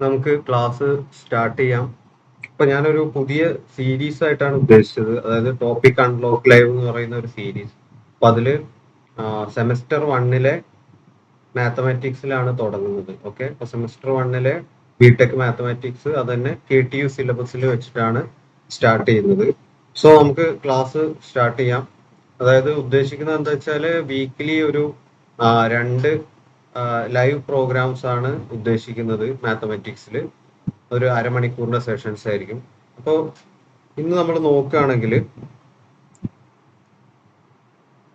നമുക്ക് class start ചെയ്യാം. ഇപ്പൊ ഞാനൊരു പുതിയ സീരീസ് ആയിട്ടാണ് ഉദ്ദേശിച്ചത്, അതായത് ടോപ്പിക് അൺലോക്ക് ലൈവ് എന്ന് പറയുന്ന ഒരു സീരീസ്. അപ്പൊ അതില് സെമസ്റ്റർ വണ്ണിലെ മാത്തമാറ്റിക്സിലാണ് തുടങ്ങുന്നത്. ഓക്കെ, അപ്പൊ സെമസ്റ്റർ വണ്ണിലെ ബിടെക് മാത്തമാറ്റിക്സ് അത് തന്നെ KTU സിലബസിൽ വെച്ചിട്ടാണ് സ്റ്റാർട്ട് ചെയ്യുന്നത്. സോ നമുക്ക് ക്ലാസ് സ്റ്റാർട്ട് ചെയ്യാം. അതായത് ഉദ്ദേശിക്കുന്നത് എന്താ വെച്ചാല് വീക്കിലി ഒരു രണ്ട് ലൈവ് പ്രോഗ്രാംസ് ആണ് ഉദ്ദേശിക്കുന്നത്. മാത്തമാറ്റിക്സിൽ ഒരു അരമണിക്കൂറിന്റെ സെഷൻസ് ആയിരിക്കും. അപ്പോൾ ഇന്ന് നമ്മൾ നോക്കുകയാണെങ്കിൽ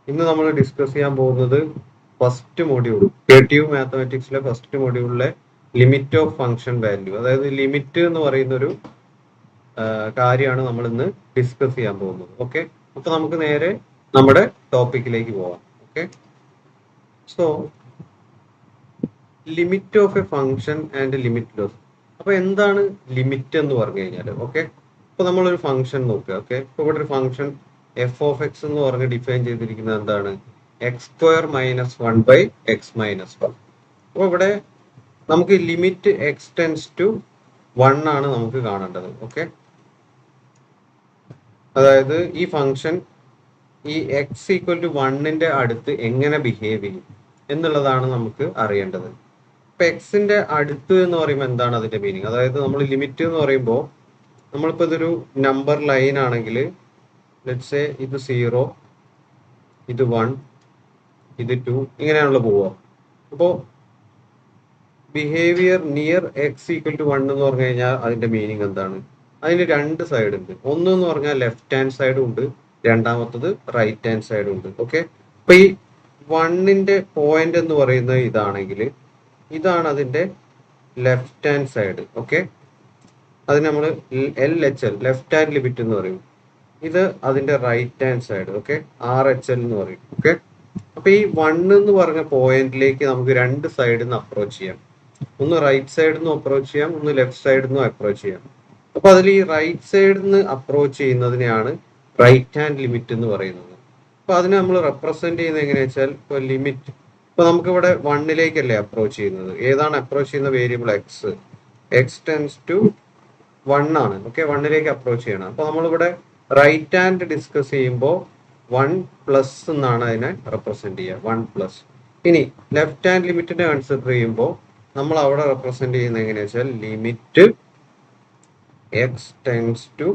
ഇന്ന് നമ്മൾ ഡിസ്കസ് ചെയ്യാൻ പോകുന്നത് ഫസ്റ്റ് മൊഡ്യൂൾ KTU മാത്തമാറ്റിക്സിലെ ഫസ്റ്റ് മൊഡ്യൂളിലെ ലിമിറ്റ് ഓഫ് ഫംഗ്ഷൻ വാല്യൂ, അതായത് ലിമിറ്റ് എന്ന് പറയുന്ന ഒരു കാര്യമാണ് നമ്മൾ ഇന്ന് ഡിസ്കസ് ചെയ്യാൻ പോകുന്നത്. ഓക്കെ, അപ്പൊ നമുക്ക് നേരെ നമ്മുടെ ടോപ്പിക്കിലേക്ക് പോവാം. Okay, so limit of a function and limit laws. അപ്പൊ എന്താണ് ലിമിറ്റ് എന്ന് പറഞ്ഞു കഴിഞ്ഞാൽ? ഓക്കെ, ഇപ്പൊ നമ്മളൊരു ഫംഗ്ഷൻ നോക്കുക. ഓക്കെ, ഇപ്പൊ ഇവിടെ ഒരു ഫംഗ്ഷൻ f(x) എന്ന് പറഞ്ഞ് ഡിഫൈൻ ചെയ്തിരിക്കുന്നത് എന്താണ്? x² - 1 by x-1. അപ്പൊ ഇവിടെ നമുക്ക് ലിമിറ്റ് x ടെൻസ് ടു 1 ആണ് നമുക്ക് കാണേണ്ടത്. ഓക്കെ, അതായത് ഈ ഫംഗ്ഷൻ ഈ x = 1ന്റെ അടുത്ത് എങ്ങനെ ബിഹേവ് ചെയ്യും എന്നുള്ളതാണ് നമുക്ക് അറിയേണ്ടത്. ഇപ്പൊ എക്സിന്റെ അടുത്ത് എന്ന് പറയുമ്പോൾ എന്താണ് അതിന്റെ മീനിങ്? അതായത് നമ്മൾ ലിമിറ്റ് എന്ന് പറയുമ്പോൾ നമ്മളിപ്പോ ഇതൊരു നമ്പർ ലൈൻ ആണെങ്കിൽ ലെറ്റ്സ് സേ ഇത് 0, ഇത് 1, ഇത് 2, ഇങ്ങനെയാണല്ലോ പോവുക. അപ്പോൾ ബിഹേവിയർ നിയർ x = 1 എന്ന് പറഞ്ഞു കഴിഞ്ഞാൽ അതിന്റെ മീനിങ് എന്താണ്? അതിന് രണ്ട് സൈഡ് ഉണ്ട്. ഒന്ന് എന്ന് പറഞ്ഞാൽ ലെഫ്റ്റ് ഹാൻഡ് സൈഡും ഉണ്ട്, രണ്ടാമത്തത് റൈറ്റ് ഹാൻഡ് സൈഡും ഉണ്ട്. ഓക്കെ, അപ്പൊ ഈ 1ന്റെ പോയിന്റ് എന്ന് പറയുന്നത് ഇതാണെങ്കിൽ ഇതാണ് അതിന്റെ ലെഫ്റ്റ് ഹാൻഡ് സൈഡ്. ഓക്കെ, അതിന് നമ്മൾ LHL ലെഫ്റ്റ് ഹാൻഡ് ലിമിറ്റ് എന്ന് പറയും. ഇത് അതിന്റെ right hand side. Okay, RHL എന്ന് പറയും. ഓക്കെ, അപ്പൊ ഈ 1 എന്ന് പറഞ്ഞ പോയിന്റിലേക്ക് നമുക്ക് രണ്ട് സൈഡിൽ നിന്ന് അപ്രോച്ച് ചെയ്യാം. ഒന്ന് റൈറ്റ് സൈഡിൽ നിന്ന് അപ്രോച്ച് ചെയ്യാം, ഒന്ന് ലെഫ്റ്റ് സൈഡിൽ നിന്ന് അപ്രോച്ച് ചെയ്യാം. അപ്പൊ അതിൽ ഈ റൈറ്റ് സൈഡിൽ നിന്ന് അപ്രോച്ച് ചെയ്യുന്നതിനെയാണ് റൈറ്റ് ഹാൻഡ് ലിമിറ്റ് എന്ന് പറയുന്നത്. അപ്പൊ അതിനെ നമ്മൾ റെപ്രസെന്റ് ചെയ്യുന്നത് എങ്ങനെയാ വെച്ചാൽ, ഇപ്പൊ ലിമിറ്റ് ഇപ്പൊ നമുക്ക് ഇവിടെ 1ലേക്കല്ലേ അപ്രോച്ച് ചെയ്യുന്നത്? ഏതാണ് അപ്രോച്ച് ചെയ്യുന്ന വേരിയബിൾ? x ടെൻസ് ടു 1 ആണ്. ഓക്കെ, 1ലേക്ക് അപ്രോച്ച് ചെയ്യണം. അപ്പൊ നമ്മളിവിടെ റൈറ്റ് ഹാൻഡ് ഡിസ്കസ് ചെയ്യുമ്പോൾ 1+ എന്നാണ് അതിനെ റെപ്രസെന്റ് ചെയ്യുക, 1+. ഇനി ലെഫ്റ്റ് ഹാൻഡ് ലിമിറ്റിനെ കൺസിഡർ ചെയ്യുമ്പോൾ നമ്മൾ അവിടെ റെപ്രസെന്റ് ചെയ്യുന്നത് എങ്ങനെയാ വെച്ചാൽ ലിമിറ്റ് x ടെൻസ് ടു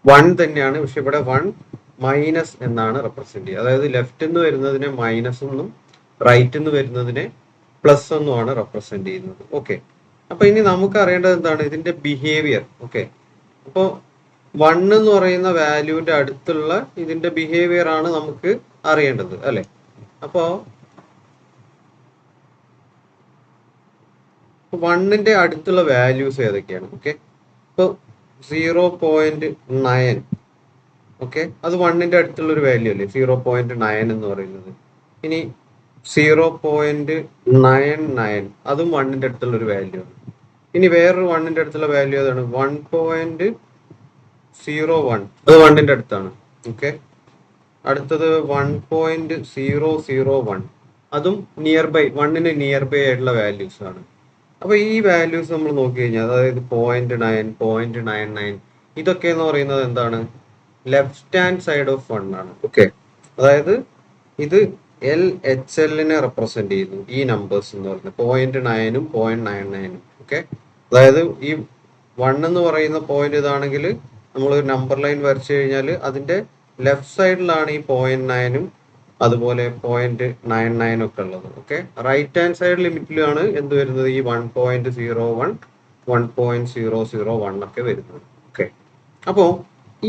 1 തന്നെയാണ്, പക്ഷെ ഇവിടെ 1- എന്നാണ് റെപ്രസെന്റ് ചെയ്യുക. അതായത് ലെഫ്റ്റ് നിന്ന് വരുന്നതിനെ മൈനസ് എന്നും റൈറ്റ് നിന്ന് വരുന്നതിനെ പ്ലസ് എന്നുമാണ് റെപ്രസെന്റ് ചെയ്യുന്നത്. ഓക്കെ, അപ്പൊ ഇനി നമുക്ക് അറിയേണ്ടത് എന്താണ്? ഇതിന്റെ ബിഹേവിയർ. ഓക്കെ, അപ്പോ 1 എന്ന് പറയുന്ന വാല്യൂവിന്റെ അടുത്തുള്ള ഇതിന്റെ ബിഹേവിയർ ആണ് നമുക്ക് അറിയേണ്ടത്, അല്ലെ? അപ്പോ 1ന്റെ അടുത്തുള്ള വാല്യൂസ് ഏതൊക്കെയാണ്? ഓക്കെ, ഇപ്പൊ 0.9. ഓക്കെ, അത് 1ന്റെ അടുത്തുള്ള ഒരു വാല്യൂ അല്ലേ 0.9 എന്ന് പറയുന്നത്. ഇനി 0.99 അതും 1ന്റെ അടുത്തുള്ള ഒരു വാല്യൂ ആണ്. ഇനി വേറൊരു 1ന്റെ അടുത്തുള്ള വാല്യൂ ഏതാണ്? 1.01, അത് 1ന്റെ അടുത്താണ്. ഓക്കെ, അടുത്തത് 1.001, അതും നിയർ ബൈ 1ന് നിയർ ബൈ ആയിട്ടുള്ള വാല്യൂസ് ആണ്. അപ്പൊ ഈ വാല്യൂസ് നമ്മൾ നോക്കി കഴിഞ്ഞാൽ, അതായത് 0.9, 0.99, ഇതൊക്കെ എന്ന് പറയുന്നത് എന്താണ്? ലെഫ്റ്റ് ഹാൻഡ് സൈഡ് ഓഫ് 1 ആണ്. ഓക്കെ, അതായത് ഇത് LHLനെ റെപ്രസെന്റ് ചെയ്യുന്നു, ഈ നമ്പേഴ്സ് എന്ന് പറയുന്നത് 0.9ഉം 0.99ഉം. ഓക്കെ, അതായത് ഈ 1 എന്ന് പറയുന്ന പോയിന്റ് ഇതാണെങ്കിൽ നമ്മൾ ഒരു നമ്പർ ലൈൻ വരച്ചു കഴിഞ്ഞാൽ അതിന്റെ ലെഫ്റ്റ് സൈഡിലാണ് ഈ 0.9ഉം അതുപോലെ 0.99 ഒക്കെ ഉള്ളത്. ഓക്കെ, റൈറ്റ് ഹാൻഡ് സൈഡ് ലിമിറ്റിലാണ് എന്ത് വരുന്നത്? ഈ 1.01, 1.001 ഒക്കെ വരുന്നത്. ഓക്കെ, അപ്പോ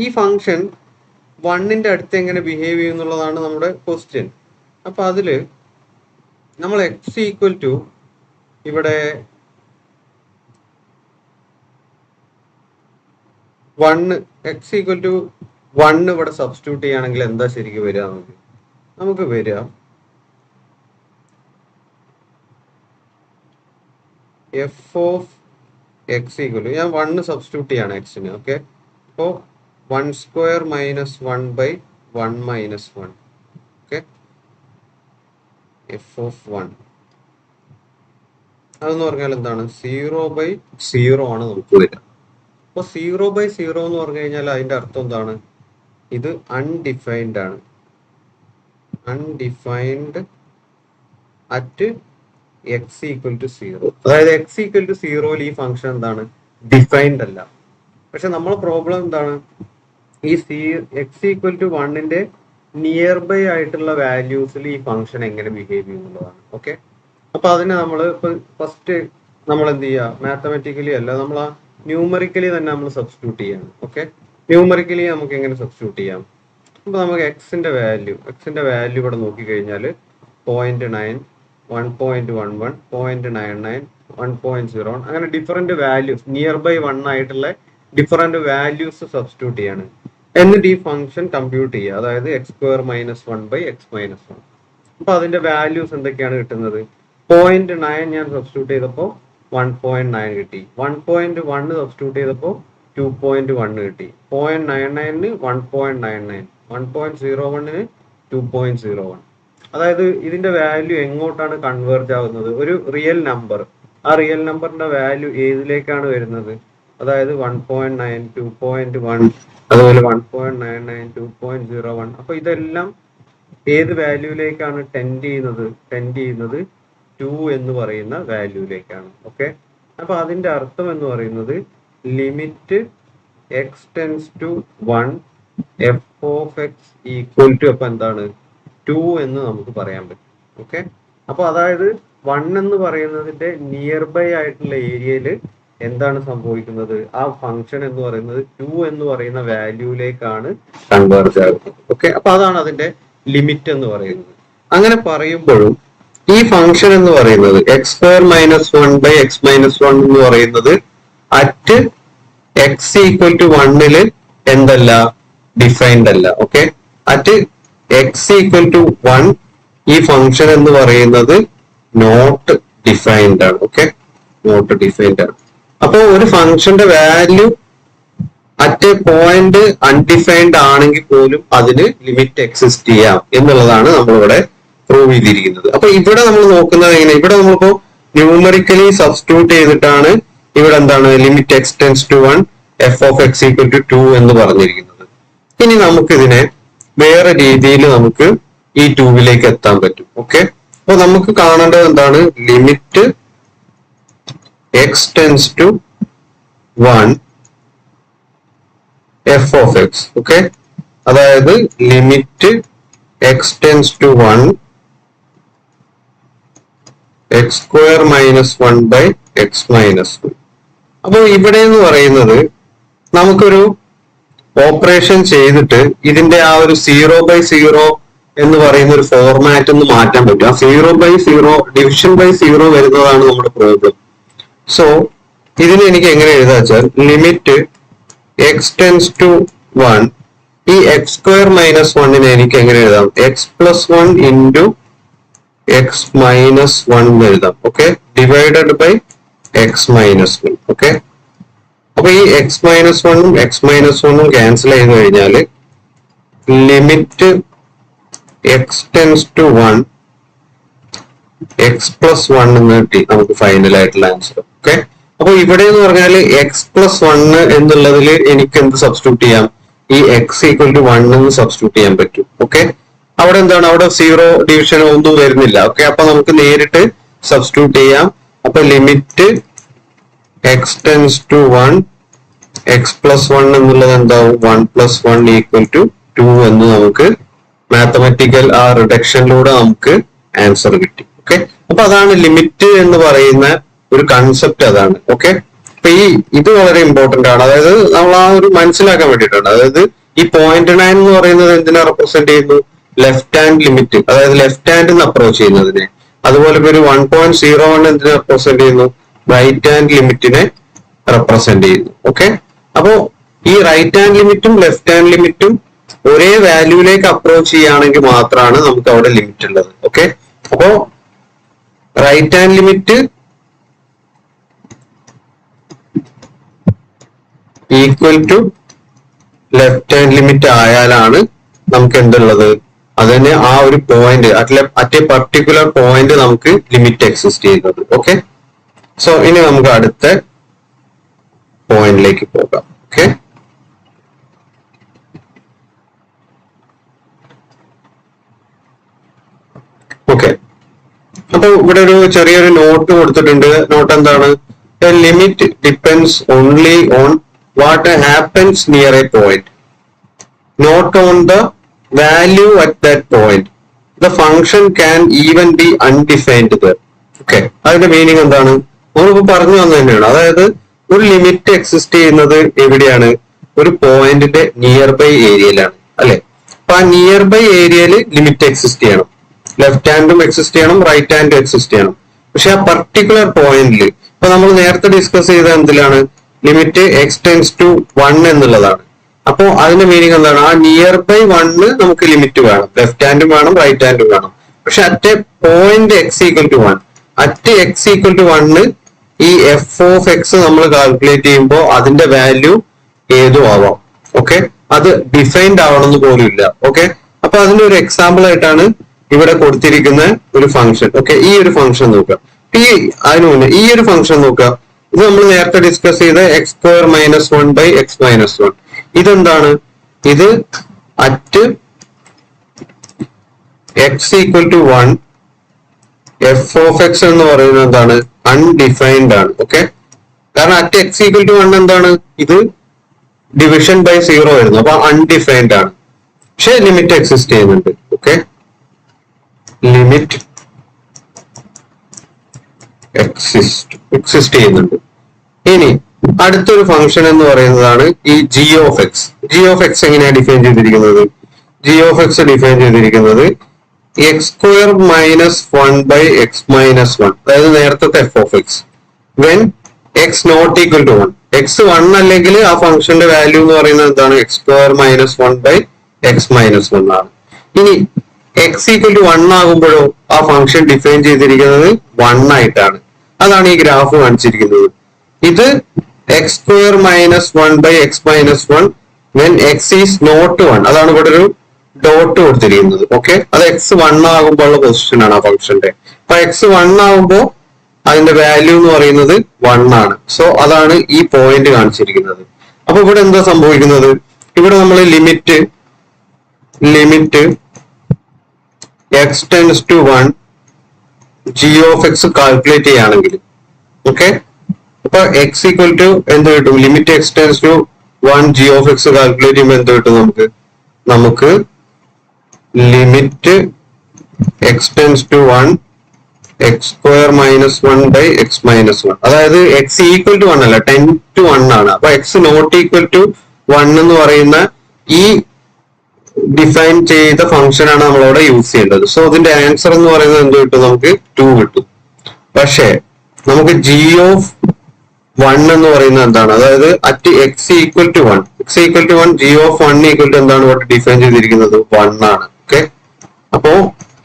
ഈ ഫംഗ്ഷൻ 1ന്റെ അടുത്ത് എങ്ങനെ ബിഹേവ് ചെയ്യും എന്നുള്ളതാണ് നമ്മുടെ ക്വസ്റ്റ്യൻ. അപ്പൊ അതില് നമ്മൾ x = ഇവിടെ 1, x = 1 ഇവിടെ സബ്സ്റ്റിറ്റ്യൂട്ട് ചെയ്യുകയാണെങ്കിൽ എന്താ ശരിക്കും വരിക? നമുക്ക് വരിക f(x) ഞാൻ 1 സബ്സ്റ്റിറ്റ്യൂട്ട് ചെയ്യാണ് എക്സിന്. ഓക്കെ, അപ്പോ 1² - 1 ബൈ 1 - 1. Okay, f(1). അതെന്ന് പറഞ്ഞാൽ എന്താണ്? 0/0 ആണ് നമുക്ക് വരിക. അപ്പൊ 0/0 എന്ന് പറഞ്ഞു കഴിഞ്ഞാൽ അതിന്റെ അർത്ഥം എന്താണ്? ഇത് അൺഡിഫൈൻഡ് ആണ്. Undefined at x equal to 0. അതായത് എക്സ് ഈക്വൽ ടു 0യിൽ ഈ ഫംഗ്ഷൻ എന്താണ്? ഡിഫൈൻഡ് അല്ല. പക്ഷെ നമ്മളെ പ്രോബ്ലം എന്താണ്? ഈ എക്സ് ഈക്വൽ ടു 1ന്റെ നിയർ ബൈ ആയിട്ടുള്ള വാല്യൂസിൽ ഈ ഫംഗ്ഷൻ എങ്ങനെ ബിഹേവ് ചെയ്യുന്നുള്ളതാണ്. ഓക്കെ, അപ്പൊ അതിന് നമ്മൾ ഇപ്പൊ ഫസ്റ്റ് നമ്മൾ എന്ത് ചെയ്യുക? മാത്തമാറ്റിക്കലി അല്ല, നമ്മൾ ആ ന്യൂമറിക്കലി തന്നെ നമ്മൾ സബ്സ്റ്റിറ്റ്യൂട്ട് ചെയ്യാണ്. ഓക്കെ, ന്യൂമറിക്കലി നമുക്ക് എങ്ങനെ സബ്സ്റ്റിറ്റ്യൂട്ട് ചെയ്യാം? അപ്പൊ നമുക്ക് എക്സിന്റെ വാല്യൂ ഇവിടെ നോക്കിക്കഴിഞ്ഞാൽ 0.9, 1.11, 0.99, 1.01 അങ്ങനെ ഡിഫറെന്റ് വാല്യൂസ് നിയർ ബൈ 1 ആയിട്ടുള്ള ഡിഫറെന്റ് വാല്യൂസ് സബ്സ്റ്റിറ്റ്യൂട്ട് ചെയ്യാണ്. എന്നിട്ട് ഈ ഫംഗ്ഷൻ കമ്പ്യൂട്ട് ചെയ്യുക. അതായത് x² - 1/x-1. അപ്പൊ അതിന്റെ വാല്യൂസ് എന്തൊക്കെയാണ് കിട്ടുന്നത്? 0.9 ഞാൻ സബ്സ്റ്റിറ്റ്യൂട്ട് ചെയ്തപ്പോൾ 1.9 കിട്ടി. 1.1 സബ്സ്റ്റിറ്റ്യൂട്ട് ചെയ്തപ്പോൾ 2.1 കിട്ടി. 0.99 1.99, 1.01 2.01. അതായത് ഇതിന്റെ വാല്യൂ എങ്ങോട്ടാണ് കൺവേർജ് ആവുന്നത്? ഒരു റിയൽ നമ്പർ, ആ റിയൽ നമ്പറിന്റെ വാല്യൂ ഏതിലേക്കാണ് വരുന്നത്? അതായത് 1.9, 2.1, അതുപോലെ 1.99, 2.01. അപ്പൊ ഇതെല്ലാം ഏത് വാല്യൂയിലേക്കാണ് ടെൻഡ് ചെയ്യുന്നത്? 2 എന്ന് പറയുന്ന വാല്യൂയിലേക്കാണ്. ഓക്കെ, അപ്പൊ അതിന്റെ അർത്ഥം എന്ന് പറയുന്നത് limit x tends to 1 f of x equal to അപ്പൊ എന്താണ്? 2 എന്ന് നമുക്ക് പറയാൻ പറ്റും. ഓക്കെ, അപ്പൊ അതായത് 1 എന്ന് പറയുന്നതിന്റെ നിയർ ബൈ ആയിട്ടുള്ള ഏരിയയിൽ എന്താണ് സംഭവിക്കുന്നത്? ആ ഫംഗ്ഷൻ എന്ന് പറയുന്നത് 2 എന്ന് പറയുന്ന വാല്യൂയിലേക്കാണ് കൺവേർജ് ആകുന്നത്. ഓക്കെ, അപ്പൊ അതാണ് അതിന്റെ ലിമിറ്റ് എന്ന് പറയുന്നത്. അങ്ങനെ പറയുമ്പോഴും ഈ ഫംഗ്ഷൻ എന്ന് പറയുന്നത് x² - 1/x-1 എന്ന് പറയുന്നത് അറ്റ് x ഈക്വൽ ടു 1ല് എന്തല്ല? ഡിഫൈൻഡ് അല്ല. Okay, at x equal to 1 ഈ ഫംഗ്ഷൻ എന്ന് പറയുന്നത് നോട്ട് ഡിഫൈൻഡ് ആണ്. ഓക്കെ, നോട്ട് ഡിഫൈൻഡ് ആണ്. അപ്പോ ഒരു ഫംഗ്ഷന്റെ value at a point undefined ആണെങ്കിൽ പോലും അതിന് ലിമിറ്റ് എക്സിസ്റ്റ് ചെയ്യാം എന്നുള്ളതാണ് നമ്മളിവിടെ പ്രൂവ് ചെയ്തിരിക്കുന്നത്. അപ്പൊ ഇവിടെ നമ്മൾ നോക്കുന്നത് എങ്ങനെ? ഇവിടെ നമ്മളിപ്പോ ന്യൂമറിക്കലി സബ്സ്റ്റിറ്റ്യൂട്ട് ചെയ്തിട്ടാണ് ഇവിടെ എന്താണ്? Limit x tends to 1 f of x equal to 2 എന്ന് പറഞ്ഞിരിക്കുന്നത്. ഇനി നമുക്ക് ഇതിനെ വേറെ രീതിയിൽ നമുക്ക് ഈ 2ലേക്ക് എത്താൻ പറ്റും. ഓക്കെ, അപ്പൊ നമുക്ക് കാണേണ്ടത് എന്താണ്? Limit x tends to 1 f of x. Okay, അതായത് limit x tends to 1 x² - 1/x-1. അപ്പോൾ ഇവിടെ എന്ന് പറയുന്നത് നമുക്കൊരു ഓപ്പറേഷൻ ചെയ്തിട്ട് ഇതിന്റെ ആ ഒരു 0/0 എന്ന് പറയുന്ന ഒരു ഫോർമാറ്റ് ഒന്ന് മാറ്റാൻ പറ്റും. ആ 0/0 ഡിവിഷൻ ബൈ 0 വരുന്നതാണ് നമ്മുടെ പ്രോബ്ലം. സോ ഇതിന് എനിക്ക് എങ്ങനെ എഴുതാ വെച്ചാൽ ലിമിറ്റ് x ടെൻസ് ടു 1 ഈ x² - 1നെ എനിക്ക് എങ്ങനെ എഴുതാം? x+1 ഇൻറ്റു x-1 എഴുതാം. Okay, divided by x-1. Okay, അപ്പൊ ഈ x-1ഉം x-1ഉം ക്യാൻസൽ ചെയ്ത് കഴിഞ്ഞാൽ limit x tends to 1 x+1 എന്ന് കിട്ടി നമുക്ക് ഫൈനൽ ആയിട്ടുള്ള ആൻസർ. ഓക്കെ, അപ്പൊ ഇവിടെ എന്ന് പറഞ്ഞാൽ x+1 എന്നുള്ളതിൽ എനിക്ക് എന്ത് സബ്സ്റ്റിറ്റ്യൂട്ട് ചെയ്യാം? ഈ x ഈക്വൽ ടു 1 എന്ന് സബ്സ്റ്റിറ്റ്യൂട്ട് ചെയ്യാൻ പറ്റും. ഓക്കെ, അവിടെ എന്താണ്? അവിടെ 0 ഡിവിഷൻ ഒന്നും വരുന്നില്ല. ഓക്കെ, അപ്പൊ നമുക്ക് നേരിട്ട് സബ്സ്റ്റിറ്റ്യൂട്ട് ചെയ്യാം. അപ്പൊ limit x tends to 1 x+1 എന്നുള്ളത് എന്താവും? 1+1 ഈക്വൽ ടു 2 എന്ന് നമുക്ക് മാത്തമാറ്റിക്കൽ ആ റിഡക്ഷനിലൂടെ നമുക്ക് ആൻസർ കിട്ടി. ഓക്കെ, അപ്പൊ അതാണ് ലിമിറ്റ് എന്ന് പറയുന്ന ഒരു കൺസെപ്റ്റ്. അതാണ്. ഓക്കെ, അപ്പൊ ഇത് വളരെ ഇമ്പോർട്ടന്റ് ആണ്. അതായത് നമ്മൾ ആ ഒരു മനസ്സിലാക്കാൻ വേണ്ടിയിട്ടാണ്. അതായത് ഈ 0.9 എന്ന് പറയുന്നത് എന്തിനാ റെപ്രസെന്റ് ചെയ്യുന്നു? ലെഫ്റ്റ് ഹാൻഡ് ലിമിറ്റ്, അതായത് ലെഫ്റ്റ് ഹാൻഡ് അപ്രോച്ച് ചെയ്യുന്നതിനെ. അതുപോലെ ഒരു 1.01 എന്തിനെ റെപ്രസെന്റ് ചെയ്യുന്നു? റൈറ്റ് ഹാൻഡ് ലിമിറ്റിനെ റെപ്രസെന്റ് ചെയ്യുന്നു. ഓക്കെ, അപ്പോ ഈ റൈറ്റ് ഹാൻഡ് ലിമിറ്റും ലെഫ്റ്റ് ഹാൻഡ് ലിമിറ്റും ഒരേ വാല്യൂലേക്ക് അപ്രോച്ച് ചെയ്യുകയാണെങ്കിൽ മാത്രമാണ് നമുക്ക് അവിടെ ലിമിറ്റ് ഉള്ളത്. ഓക്കെ, അപ്പോ right hand limit equal to left hand limit ആയാലാണ് നമുക്ക് എന്തുള്ളത്? അതിന് ആ ഒരു point at a particular point നമുക്ക് ലിമിറ്റ് എക്സിസ്റ്റ് ചെയ്യുന്നത്. ഓക്കെ, സോ ഇനി നമുക്ക് അടുത്ത പോയിന്റിലേക്ക് പോകാം. Okay, okay. അപ്പൊ ഇവിടെ ഒരു ചെറിയൊരു നോട്ട് കൊടുത്തിട്ടുണ്ട്. നോട്ട് എന്താണ്? The limit depends only on what happens near a point, not on the value at that point. The function can even be undefined there. Okay, അതിന്റെ മീനിങ് എന്താണ്? നമ്മളിപ്പോ പറഞ്ഞു വന്നത് തന്നെയാണ്. അതായത് ഒരു ലിമിറ്റ് എക്സിസ്റ്റ് ചെയ്യുന്നത് എവിടെയാണ്? ഒരു പോയിന്റിന്റെ നിയർ ബൈ ഏരിയയിലാണ്, അല്ലെ? അപ്പൊ ആ നിയർ ബൈ ഏരിയയിൽ ലിമിറ്റ് എക്സിസ്റ്റ് ചെയ്യണം. ലെഫ്റ്റ് ഹാൻഡും എക്സിസ്റ്റ് ചെയ്യണം, റൈറ്റ് ഹാൻഡും എക്സിസ്റ്റ് ചെയ്യണം. പക്ഷെ ആ പർട്ടിക്കുലർ പോയിന്റിൽ ഇപ്പൊ നമ്മൾ നേരത്തെ ഡിസ്കസ് ചെയ്ത എന്തിലാണ്? ലിമിറ്റ് എക്സ് ടെൻസ് ടു 1 എന്നുള്ളതാണ്. അപ്പോ അതിന്റെ മീനിങ് എന്താണ്? ആ നിയർ ബൈ 1 നമുക്ക് ലിമിറ്റ് വേണം, ലെഫ്റ്റ് ഹാൻഡും വേണം, റൈറ്റ് ഹാൻഡും വേണം. പക്ഷെ at point x equal to 1, at x equal to 1 ഈ എഫ് ഓഫ് എക്സ് നമ്മൾ കാൽക്കുലേറ്റ് ചെയ്യുമ്പോൾ അതിന്റെ വാല്യൂ ഏതും ആവാം. ഓക്കെ, അത് ഡിഫൈൻഡ് ആവണമെന്ന് പോലും ഇല്ല. ഓക്കെ, അപ്പൊ അതിന്റെ ഒരു എക്സാമ്പിൾ ആയിട്ടാണ് ഇവിടെ കൊടുത്തിരിക്കുന്ന ഒരു ഫംഗ്ഷൻ. ഓക്കെ, ഈ ഒരു ഫംഗ്ഷൻ നോക്കുക. അതിനു മുന്നേ ഈ ഒരു ഫംഗ്ഷൻ നോക്കുക. ഇത് നമ്മൾ നേരത്തെ ഡിസ്കസ് ചെയ്ത x square minus 1 by x minus 1. ഇതെന്താണ്? ഇത് at x equal to 1 f of x എന്ന് പറയുന്നത് എന്താണ്? അൺഡിഫൈൻഡ് ആണ്. ഓക്കെ, കാരണം അറ്റ് എക്സ് ഈക്വൽ ടു 1 എന്താണ്? ഇത് ഡിവിഷൻ ബൈ 0 ആയിരുന്നു, അപ്പൊ അൺഡിഫൈൻഡ് ആണ്. പക്ഷെ ലിമിറ്റ് എക്സിസ്റ്റ് ചെയ്യുന്നുണ്ട്. ഓക്കെ, ലിമിറ്റ് എക്സിസ്റ്റ് ചെയ്യുന്നുണ്ട്. ഇനി അടുത്തൊരു ഫംഗ്ഷൻ എന്ന് പറയുന്നതാണ് ഈ g of x. G of x എങ്ങനെയാണ് ഡിഫൈൻ ചെയ്തിരിക്കുന്നത്? ജി ഓഫ് എക്സ് ഡിഫൈൻ ചെയ്തിരിക്കുന്നത് x square minus 1 by x minus 1, അതായത് നേരത്തെ f of x. When x not equal to 1, x 1 അല്ലെങ്കിൽ ആ ഫംഗ്ഷന്റെ വാല്യൂ എന്ന് പറയുന്നത് എന്താണ്? X square minus 1 by x minus 1 ആണ്. ഇനി എക്സ് ഈക്വൽ ടു 1 ആകുമ്പോഴോ ആ ഫംഗ്ഷൻ ഡിഫൈൻ ചെയ്തിരിക്കുന്നത് 1 ആയിട്ടാണ്. അതാണ് ഈ ഗ്രാഫ് കാണിച്ചിരിക്കുന്നത്. ഇത് x square minus 1 by x minus 1 when x is not 1, അതാണ് ഇവിടെ ഒരു ഡോട്ട് കൊടുത്തിരിക്കുന്നത്. ഓക്കെ, അത് എക്സ് 1 ആകുമ്പോൾ ഉള്ള പൊസിഷൻ ആണ് ആ ഫംഗ്ഷന്റെ. അപ്പൊ എക്സ് 1 ആകുമ്പോൾ അതിന്റെ വാല്യൂ എന്ന് പറയുന്നത് 1 ആണ്. സോ അതാണ് ഈ പോയിന്റ് കാണിച്ചിരിക്കുന്നത്. അപ്പൊ ഇവിടെ എന്താ സംഭവിക്കുന്നത്? ഇവിടെ നമ്മൾ limit x tends to 1 g of x calculate ചെയ്യുകയാണെങ്കിൽ, ഓക്കെ, അപ്പൊ എക്സ് ഈക്വൽ ടു എന്ത് കിട്ടും? Limit x tends to 1 g of x calculate ചെയ്യുമ്പോൾ എന്ത് കിട്ടും? നമുക്ക് limit x tends to 1 x square minus 1 by x minus 1, അതായത് എക്സ് ഈക്വൽ ടു 1 അല്ല, 10 to 1 ആണ്. അപ്പൊ എക്സ് നോട്ട് ഈക്വൽ ടു 1 എന്ന് പറയുന്ന ഈ ഡിഫൈൻ ചെയ്ത ഫംഗ്ഷൻ ആണ് നമ്മളവിടെ യൂസ് ചെയ്യേണ്ടത്. സോ ഇതിന്റെ ആൻസർ എന്ന് പറയുന്നത് എന്ത് കിട്ടും? നമുക്ക് 2 കിട്ടും. പക്ഷേ നമുക്ക് ജി ഓഫ് 1 എന്ന് പറയുന്നത് എന്താണ്? അതായത് at x equal to 1, x equal to 1 g of 1 equal to എന്താണ് ഇവിടെ ഡിഫൈൻ ചെയ്തിരിക്കുന്നത്? 1 ആണ്. ഓക്കെ, അപ്പോ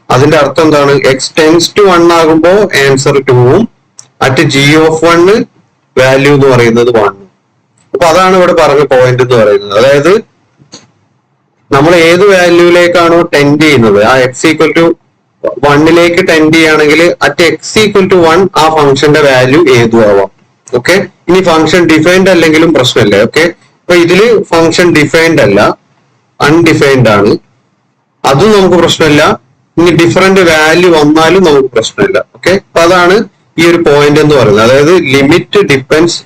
അതിന്റെ അർത്ഥം എന്താണ്? എക്സ് ടെൻസ് ടു 1 ആകുമ്പോൾ ആൻസർ 2ഉം അറ്റ് ജി ഓഫ് 1 വാല്യൂ എന്ന് പറയുന്നത് 1. അപ്പൊ അതാണ് ഇവിടെ പറഞ്ഞ പോയിന്റ് എന്ന് പറയുന്നത്. അതായത് നമ്മൾ ഏത് വാല്യൂയിലേക്കാണോ ടെൻഡ് ചെയ്യുന്നത്, ആ എക്സ് ഈക്വൽ ടു 1ലേക്ക് ടെൻഡ് ചെയ്യുകയാണെങ്കിൽ അറ്റ് എക്സ് ഈക്വൽ ടു 1 ആ ഫംഗ്ഷന്റെ വാല്യൂ ഏതും ആവാം. ഓക്കെ, ഇനി ഫംഗ്ഷൻ ഡിഫൈൻഡ് അല്ലെങ്കിലും പ്രശ്നമില്ല. ഓക്കെ, അപ്പൊ ഇതില് ഫംഗ്ഷൻ ഡിഫൈൻഡ് അല്ല, അൺഡിഫൈൻഡ് ആണ്, അതും നമുക്ക് പ്രശ്നമില്ല. ഇനി ഡിഫറെന്റ് വാല്യൂ വന്നാലും നമുക്ക് പ്രശ്നമില്ല. ഓക്കെ, അപ്പൊ അതാണ് ഈ ഒരു പോയിന്റ് എന്ന് പറയുന്നത്. അതായത് limit depends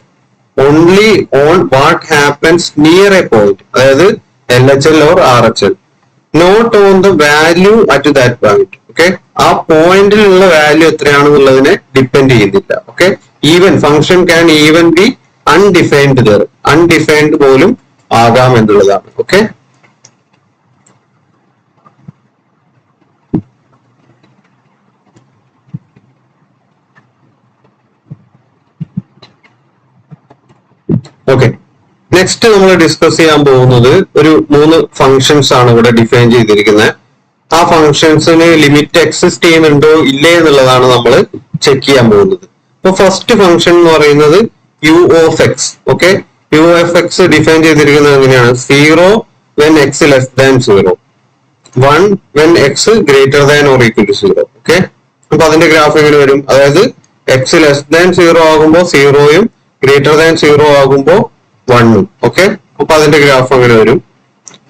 only on what happens near a point, അതായത് LHL or RHL, not on the value at that point. Okay, ആ പോയിന്റിലുള്ള വാല്യൂ എത്രയാണെന്നുള്ളതിനെ ഡിപ്പെൻഡ് ചെയ്യുന്നില്ല. Okay, even function can even be undefined there, undefined പോലും ആകാം എന്നുള്ളതാണ്. Okay, okay. Next നമ്മൾ discuss ചെയ്യാൻ പോകുന്നത് ഒരു 3 ഫംഗ്ഷൻസ് ആണ് ഇവിടെ ഡിഫൈൻ ചെയ്തിരിക്കുന്നത്. ആ ഫംഗ്ഷൻസിന് ലിമിറ്റ് എക്സിസ്റ്റ് ചെയ്യുന്നുണ്ടോ ഇല്ലേ എന്നുള്ളതാണ് നമ്മൾ ചെക്ക് ചെയ്യാൻ പോകുന്നത്. അപ്പൊ ഫസ്റ്റ് ഫംഗ്ഷൻ എന്ന് പറയുന്നത് u of x. Okay, u of x define ചെയ്തിരിക്കുന്നത് എങ്ങനെയാണ്? 0 when x less than 0, 1 when x greater than or equal to 0. Okay, അപ്പൊ അതിന്റെ ഗ്രാഫ് എങ്ങനെ വരും? അതായത് എക്സ് ലെസ് ദാൻ 0 ആകുമ്പോൾ 0യും ഗ്രേറ്റർ ദാൻ 0 ആകുമ്പോൾ 1ഉം. ഓക്കെ, അപ്പൊ അതിന്റെ ഗ്രാഫ് അങ്ങനെ വരും.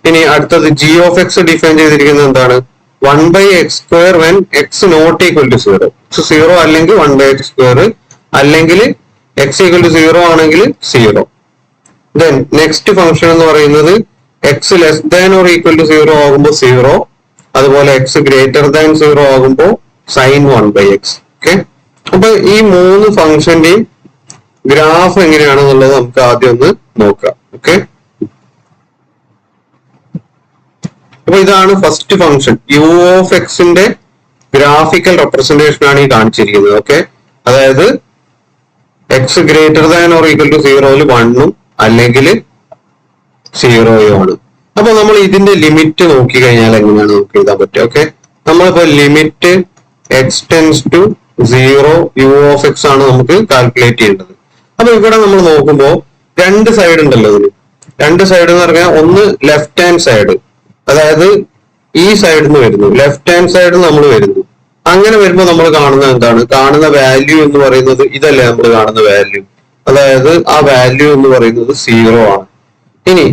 ഇനി അടുത്തത് ജി ഓഫ് എക്സ് ഡിഫൈൻ ചെയ്തിരിക്കുന്നത് എന്താണ്? 1/x² when x not equal to 0. 0 അല്ലെങ്കിൽ 1/x², അല്ലെങ്കിൽ എക്സ് ഈക്വൽ ടു 0 ആണെങ്കിൽ 0. ദെൻ നെക്സ്റ്റ് ഫംഗ്ഷൻ എന്ന് പറയുന്നത് x less than or equal to 0 ആകുമ്പോൾ 0, അതുപോലെ എക്സ് ഗ്രേറ്റർ ദാൻ 0 ആകുമ്പോൾ സൈൻ 1/x. ഓക്കെ, അപ്പൊ ഈ 3 ഫംഗ്ഷന്റെയും ഗ്രാഫ് എങ്ങനെയാണെന്നുള്ളത് നമുക്ക് ആദ്യം ഒന്ന് നോക്കാം. ഓക്കെ, അപ്പൊ ഇതാണ് ഫസ്റ്റ് ഫംഗ്ഷൻ. യു ഓഫ് എക്സിന്റെ ഗ്രാഫിക്കൽ റെപ്രസെന്റേഷൻ ആണ് ഈ കാണിച്ചിരിക്കുന്നത്. ഓക്കെ, അതായത് x greater than or equal to 0യിൽ 1ഉം അല്ലെങ്കിൽ 0യും ആണ്. അപ്പൊ നമ്മൾ ഇതിന്റെ ലിമിറ്റ് നോക്കി കഴിഞ്ഞാൽ എങ്ങനെയാണ് നമുക്ക് എഴുതാൻ പറ്റുക? ഓക്കെ, നമ്മളിപ്പോ limit x tends to 0 u of x ആണ് നമുക്ക് കാൽക്കുലേറ്റ് ചെയ്യേണ്ടത്. അപ്പൊ ഇവിടെ നമ്മൾ നോക്കുമ്പോൾ രണ്ട് സൈഡ് ഉണ്ടല്ലോ ഇതിന്. രണ്ട് സൈഡ് എന്ന് പറഞ്ഞാൽ ഒന്ന് ലെഫ്റ്റ് ഹാൻഡ് സൈഡ്, അതായത് ഈ സൈഡിൽ നിന്ന് വരുന്നു, ലെഫ്റ്റ് ഹാൻഡ് സൈഡിൽ നമ്മൾ വരുന്നു. അങ്ങനെ വരുമ്പോൾ നമ്മൾ കാണുന്നത് എന്താണ്? കാണുന്ന വാല്യൂ എന്ന് പറയുന്നത് ഇതല്ലേ നമ്മൾ കാണുന്ന വാല്യൂ, അതായത് ആ വാല്യൂ എന്ന് പറയുന്നത് 0 ആണ്. ഇനി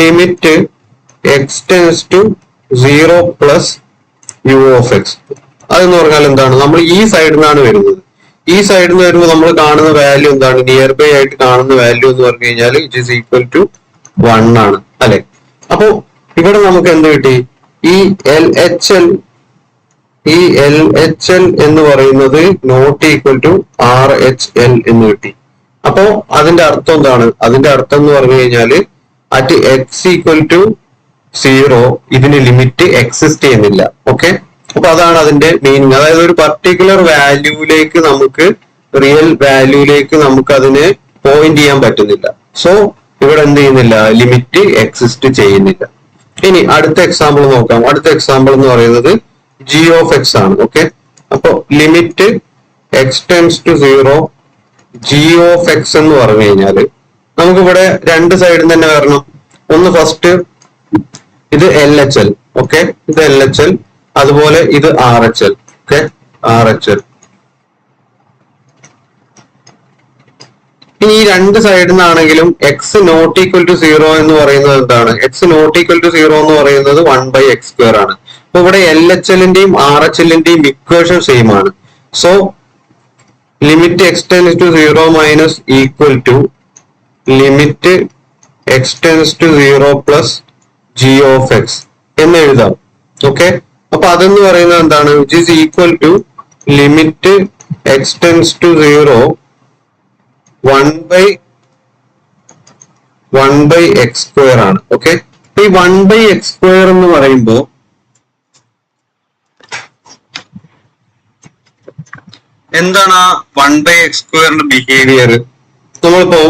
limit x tends to 0 plus u of x, അതെന്ന് പറഞ്ഞാൽ എന്താണ്? നമ്മൾ ഈ സൈഡിൽ നിന്നാണ് വരുന്നത്. ഈ സൈഡിൽ നിന്ന് വരുമ്പോൾ നമ്മൾ കാണുന്ന വാല്യൂ എന്താണ്? നിയർ ബൈ ആയിട്ട് കാണുന്ന വാല്യൂ എന്ന് പറഞ്ഞു കഴിഞ്ഞാൽ ഇറ്റ് ഈസ് ഈക്വൽ ടു 1 ആണ്, അല്ലെ? അപ്പോ ഇവിടെ നമുക്ക് എന്ത് കിട്ടി? ഈ എൽ എച്ച് എൽ എന്ന് പറയുന്നത് നോട്ട് ഈക്വൽ ടു RHL എന്ന് കിട്ടി. അപ്പോ അതിന്റെ അർത്ഥം എന്താണ്? അതിന്റെ അർത്ഥം എന്ന് പറഞ്ഞു കഴിഞ്ഞാല് അറ്റ് എക്സ് ഈക്വൽ ടു 0 ഇതിന് ലിമിറ്റ് എക്സിസ്റ്റ് ചെയ്യുന്നില്ല. ഓക്കെ, അപ്പൊ അതാണ് അതിന്റെ മീനിങ്. അതായത് ഒരു പർട്ടിക്കുലർ വാല്യൂയിലേക്ക് നമുക്ക്, റിയൽ വാല്യൂയിലേക്ക് നമുക്ക് അതിനെ പോയിന്റ് ചെയ്യാൻ പറ്റുന്നില്ല. സോ ഇവിടെ എന്ത് ചെയ്യുന്നില്ല? ലിമിറ്റ് എക്സിസ്റ്റ് ചെയ്യുന്നില്ല. ഇനി അടുത്ത എക്സാമ്പിൾ നോക്കാം. അടുത്ത എക്സാമ്പിൾ എന്ന് പറയുന്നത് ജി ഓഫ് എക്സ് ആണ്. ഓക്കെ, അപ്പൊ limit x tends to 0 g of x എന്ന് പറഞ്ഞു കഴിഞ്ഞാല് നമുക്കിവിടെ രണ്ട് സൈഡിൽ തന്നെ വരണം. ഒന്ന് ഫസ്റ്റ് ഇത് LHL. ഓക്കെ, ഇത് LHL, അതുപോലെ ഇത് RHL. Okay, RHL. ഇനി ഈ രണ്ട് സൈഡിൽ നിന്നാണെങ്കിലും എക്സ് നോട്ട് ഈക്വൽ ടു 0 എന്ന് പറയുന്നത് എന്താണ്? എക്സ് നോട്ട് ഈക്വൽ ടു 0 എന്ന് പറയുന്നത് 1/x² ആണ്. അപ്പൊ ഇവിടെ LHLന്റെയും RHLന്റെയും ഇക്വേഷൻ സെയിം ആണ്. So limit x tends to 0 minus equal to limit x tends to 0 plus g of x എന്ന് എഴുതാം. ഓക്കെ, അപ്പൊ അതെന്ന് പറയുന്നത് എന്താണ്? Which is equal to limit x tends to 0 1/x² ആണ്. ഓക്കെ, ഈ 1/x² എന്ന് പറയുമ്പോ എന്താണ് ആ 1/x² ബിഹേവിയർ? നമ്മളിപ്പോ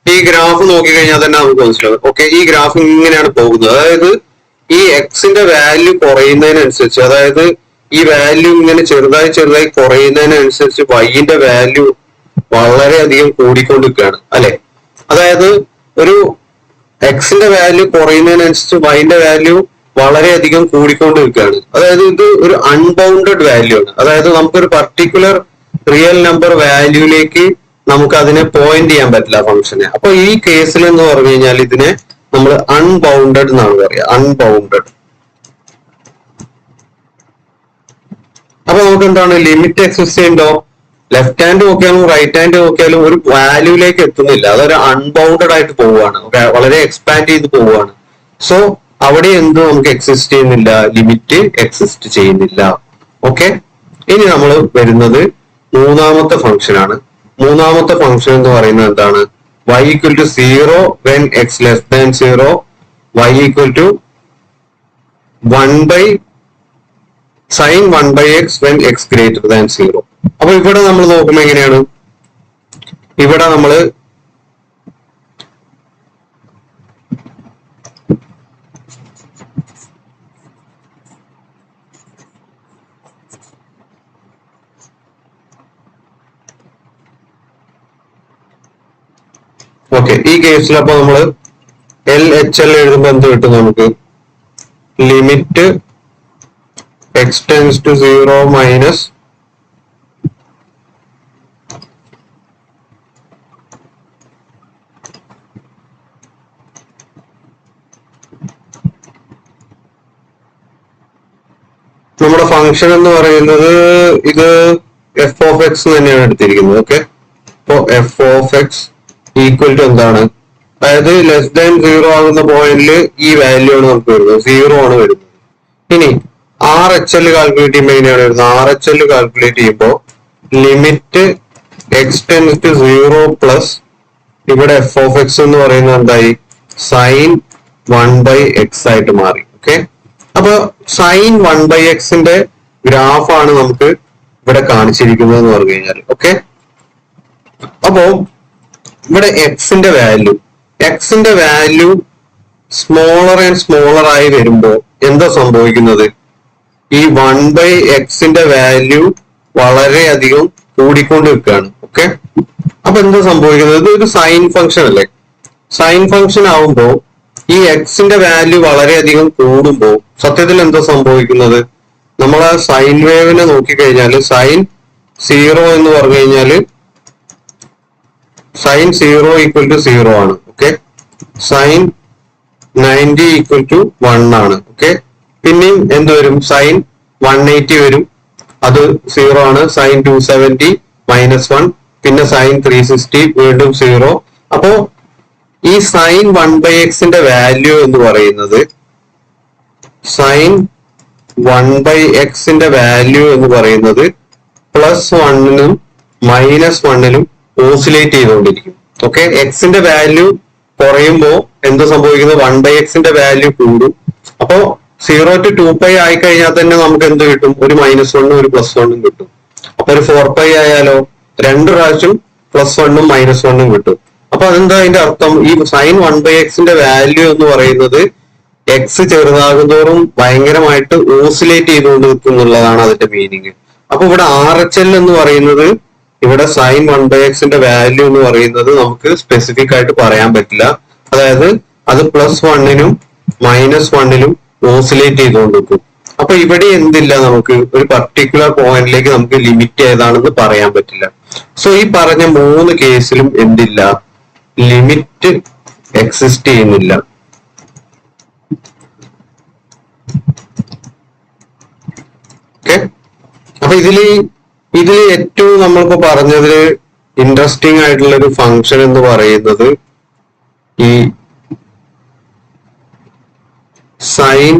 ഈ ഗ്രാഫ് നോക്കിക്കഴിഞ്ഞാൽ തന്നെ നമുക്ക് മനസ്സിലാവും. ഓക്കെ, ഈ ഗ്രാഫ് ഇങ്ങനെയാണ് പോകുന്നത്. അതായത് ഈ എക്സിന്റെ വാല്യൂ കുറയുന്നതിനനുസരിച്ച്, അതായത് ഈ വാല്യൂ ഇങ്ങനെ ചെറുതായി ചെറുതായി കുറയുന്നതിനനുസരിച്ച് വൈന്റെ വാല്യൂ വളരെയധികം കൂടിക്കൊണ്ടിരിക്കുകയാണ്, അല്ലെ? അതായത് ഒരു എക്സിന്റെ വാല്യൂ കുറയുന്നതിനനുസരിച്ച് വൈന്റെ വാല്യൂ വളരെയധികം കൂടിക്കൊണ്ടിരിക്കുകയാണ്. അതായത് ഇത് ഒരു അൺബൗണ്ടഡ് വാല്യൂ ആണ്. അതായത് നമുക്കൊരു പർട്ടിക്കുലർ റിയൽ നമ്പർ വാല്യൂയിലേക്ക് നമുക്ക് അതിനെ പോയിന്റ് ചെയ്യാൻ പറ്റില്ല ഫംഗ്ഷനെ. അപ്പൊ ഈ കേസിൽ എന്ന് പറഞ്ഞു കഴിഞ്ഞാൽ ഇതിനെ നമ്മൾ അൺബൗണ്ടഡ് എന്നാണ് പറയുക, അൺബൗണ്ടഡ്. അപ്പൊ നമുക്ക് എന്താണ്? ലിമിറ്റ് എക്സിസ്റ്റ് ചെയ്യുന്നുണ്ടോ? ലെഫ്റ്റ് ഹാൻഡ് നോക്കിയാലും റൈറ്റ് ഹാൻഡ് നോക്കിയാലും ഒരു വാല്യൂയിലേക്ക് എത്തുന്നില്ല. അതൊരു അൺബൗണ്ടഡ് ആയിട്ട് പോവുകയാണ്, വളരെ എക്സ്പാൻഡ് ചെയ്ത് പോവുകയാണ്. സോ അവിടെ എന്ത് നമുക്ക് എക്സിസ്റ്റ് ചെയ്യുന്നില്ല? ലിമിറ്റ് എക്സിസ്റ്റ് ചെയ്യുന്നില്ല. ഓക്കെ, ഇനി നമ്മൾ വരുന്നത് മൂന്നാമത്തെ ഫംഗ്ഷൻ ആണ്. മൂന്നാമത്തെ ഫംഗ്ഷൻ എന്ന് പറയുന്നത് എന്താണ്? y equal to 0 when x less than 0, y equal to 1 sin 1/x when x greater than 0. അപ്പൊ ഇവിടെ നമ്മൾ നോക്കുമ്പോൾ എങ്ങനെയാണ്? ഇവിടെ നമ്മള് ഓക്കെ, ഈ കേസിൽ അപ്പൊ നമ്മള് LHL എഴുതുമ്പോൾ എന്ത് കിട്ടും നമുക്ക്? Limit x tends to 0 minus function എന്ന് പറയുന്നത് ഇത് എഫ് ഓഫ് എക്സ് തന്നെയാണ് എടുത്തിരിക്കുന്നത്. ഓക്കെ, അപ്പോ f of x equal to എന്താണ്, അതായത് ലെസ് ദാൻ 0 ആകുന്ന പോയിന്റിൽ ഈ വാല്യൂ ആണ് നമുക്ക് വരുന്നത്, 0 ആണ് വരുന്നത്. ഇനി ആർ എച്ച് എൽ കാൽക്കുലേറ്റ് ചെയ്യുമ്പോൾ എങ്ങനെയാണ് വരുന്നത്? ആർ എച്ച് എൽ കാൽക്കുലേറ്റ് ചെയ്യുമ്പോൾ limit x tends to 0 plus ഇവിടെ എഫ് ഓഫ് എക്സ് എന്ന് പറയുന്നത് എന്തായി, സൈൻ 1/x ആയിട്ട് മാറി. ഓക്കെ, അപ്പൊ സൈൻ 1/xന്റെ ഗ്രാഫാണ് നമുക്ക് ഇവിടെ കാണിച്ചിരിക്കുന്നത് എന്ന് പറഞ്ഞു കഴിഞ്ഞാൽ. ഓക്കെ, അപ്പോ ഇവിടെ എക്സിന്റെ വാല്യൂ സ്മോളർ ആൻഡ് സ്മോളർ ആയി വരുമ്പോൾ എന്താ സംഭവിക്കുന്നത്? ഈ 1/xന്റെ വാല്യൂ വളരെയധികം കൂടിക്കൊണ്ട് നിൽക്കുകയാണ്. ഓക്കെ, അപ്പൊ എന്താ സംഭവിക്കുന്നത്? ഇത് ഒരു സൈൻ ഫംഗ്ഷൻ അല്ലേ? സൈൻ ഫംഗ്ഷൻ ആവുമ്പോൾ ഈ എക്സിന്റെ വാല്യൂ വളരെയധികം കൂടുമ്പോൾ സത്യത്തിൽ എന്താ സംഭവിക്കുന്നത്? നമ്മൾ ആ സൈൻ വേവിനെ നോക്കിക്കഴിഞ്ഞാൽ സൈൻ 0 എന്ന് പറഞ്ഞു കഴിഞ്ഞാല് സൈൻ 0 ഈക്വൽ ടു 0 ആണ്. ഓക്കെ, സൈൻ 90 ഈക്വൽ ടു 1 ആണ്. ഓക്കെ, പിന്നെയും എന്ത് വരും? സൈൻ 180 വരും, അത് 0 ആണ്. സൈൻ 270 -1, പിന്നെ സൈൻ 360 വീണ്ടും 0. അപ്പോ ഈ സൈൻ 1/xന്റെ വാല്യൂ എന്ന് പറയുന്നത് സൈൻ 1/xന്റെ വാല്യൂ എന്ന് പറയുന്നത് +1നും -1നും ഓസിലേറ്റ് ചെയ്തുകൊണ്ടിരിക്കും. ഓക്കെ, എക്സിന്റെ വാല്യൂ കുറയുമ്പോൾ എന്ത് സംഭവിക്കുന്നത്? 1/xന്റെ വാല്യൂ കൂടും. അപ്പോ 0 to 2π ആയി കഴിഞ്ഞാൽ തന്നെ നമുക്ക് എന്ത് കിട്ടും? ഒരു -1ഉം ഒരു +1ഉം കിട്ടും. അപ്പൊ ഒരു 4π ആയാലോ 2 പ്രാവശ്യം +1ഉം -1ഉം കിട്ടും. അപ്പൊ അതെന്താ അതിന്റെ അർത്ഥം? ഈ സൈൻ 1/xന്റെ വാല്യൂ എന്ന് പറയുന്നത് എക്സ് ചെറുതാകുന്തോറും ഭയങ്കരമായിട്ട് ഓസിലേറ്റ് ചെയ്തുകൊണ്ട് നിൽക്കുന്നുള്ളതാണ് അതിന്റെ മീനിങ്. അപ്പൊ ഇവിടെ ആർ എച്ച് എൽ എന്ന് പറയുന്നത്, ഇവിടെ സൈൻ 1/xന്റെ വാല്യൂ എന്ന് പറയുന്നത് നമുക്ക് സ്പെസിഫിക് ആയിട്ട് പറയാൻ പറ്റില്ല. അതായത് അത് +1നും -1നും ഓസിലേറ്റ് ചെയ്തുകൊണ്ടിരിക്കും. അപ്പൊ ഇവിടെ എന്തില്ല, നമുക്ക് ഒരു പർട്ടിക്കുലർ പോയിന്റിലേക്ക് നമുക്ക് ലിമിറ്റ് ഏതാണെന്ന് പറയാൻ പറ്റില്ല. സോ ഈ പറഞ്ഞ 3 കേസിലും എന്തില്ല, ലിമിറ്റ് എക്സിസ്റ്റ് ചെയ്യുന്നില്ല. ഓക്കെ, അപ്പൊ ഇതില് ഏറ്റവും നമ്മളിപ്പോ പറഞ്ഞതില് ഇൻട്രസ്റ്റിംഗ് ആയിട്ടുള്ള ഒരു ഫംഗ്ഷൻ എന്ന് പറയുന്നത് ഈ സൈൻ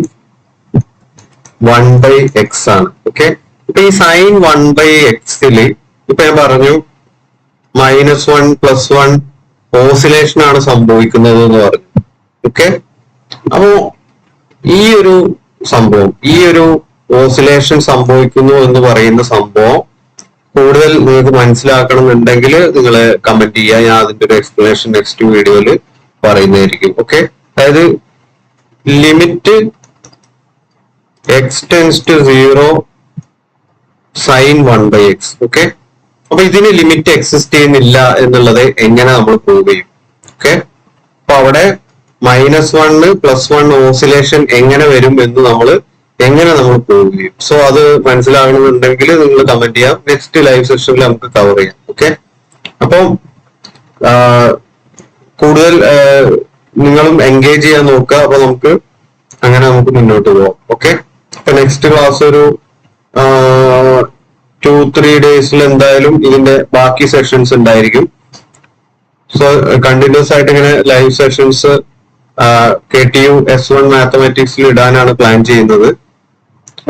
1/x ആണ്. ഓക്കെ, ഇപ്പൊ ഈ സൈൻ 1/xല് ഇപ്പൊ ഞാൻ പറഞ്ഞു -1 +1 ഓസിലേഷൻ ആണ് സംഭവിക്കുന്നത് എന്ന് പറഞ്ഞു. ഓക്കെ, അപ്പോ ഈ ഒരു സംഭവം, ഈ ഒരു ഓസിലേഷൻ സംഭവിക്കുന്നു എന്ന് പറയുന്ന സംഭവം കൂടുതൽ നിങ്ങൾക്ക് മനസ്സിലാക്കണമെന്നുണ്ടെങ്കിൽ നിങ്ങൾ കമന്റ് ചെയ്യുക. ഞാൻ അതിന്റെ ഒരു എക്സ്പ്ലനേഷൻ നെക്സ്റ്റ് വീഡിയോയിൽ പറയുന്നതായിരിക്കും. ഓക്കെ, അതായത് limit x tends to 0 sine 1/x. Okay, അപ്പൊ ഇതിന് ലിമിറ്റ് എക്സിസ്റ്റ് ചെയ്യുന്നില്ല എന്നുള്ളത് എങ്ങനെ നമ്മൾ പ്രൂവ് ചെയ്യും? ഓക്കെ, അപ്പൊ അവിടെ -1 +1 ഓസിലേഷൻ എങ്ങനെ വരും എന്ന് നമ്മൾ പ്രൂവ് ചെയ്യും? സോ അത് മനസ്സിലാകണമെന്നുണ്ടെങ്കിൽ നിങ്ങൾ കമന്റ് ചെയ്യാം. നെക്സ്റ്റ് ലൈവ് സെഷനിൽ നമുക്ക് കവർ ചെയ്യാം. ഓക്കെ, അപ്പം കൂടുതൽ നിങ്ങളും എൻഗേജ് ചെയ്യാൻ നോക്കുക. അപ്പൊ നമുക്ക് മുന്നോട്ട് പോവാം. ഓക്കെ, അപ്പൊ നെക്സ്റ്റ് ക്ലാസ് ഒരു 2-3 ഡേയ്സിൽ എന്തായാലും ഇതിന്റെ ബാക്കി സെഷൻസ് ഉണ്ടായിരിക്കും. സോ കണ്ടിന്യൂസ് ആയിട്ട് ഇങ്ങനെ ലൈവ് സെഷൻസ് KTU S1 മാത്തമാറ്റിക്സിൽ ഇടാനാണ് പ്ലാൻ ചെയ്യുന്നത്.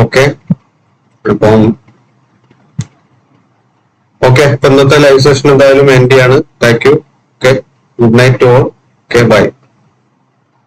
ഓക്കെ, അപ്പം ഇന്നത്തെ ലൈവ് സെഷൻ എന്തായാലും എൻഡ് ചെയ്യാണ്. Thank you. Okay, good night to all. Okay, by.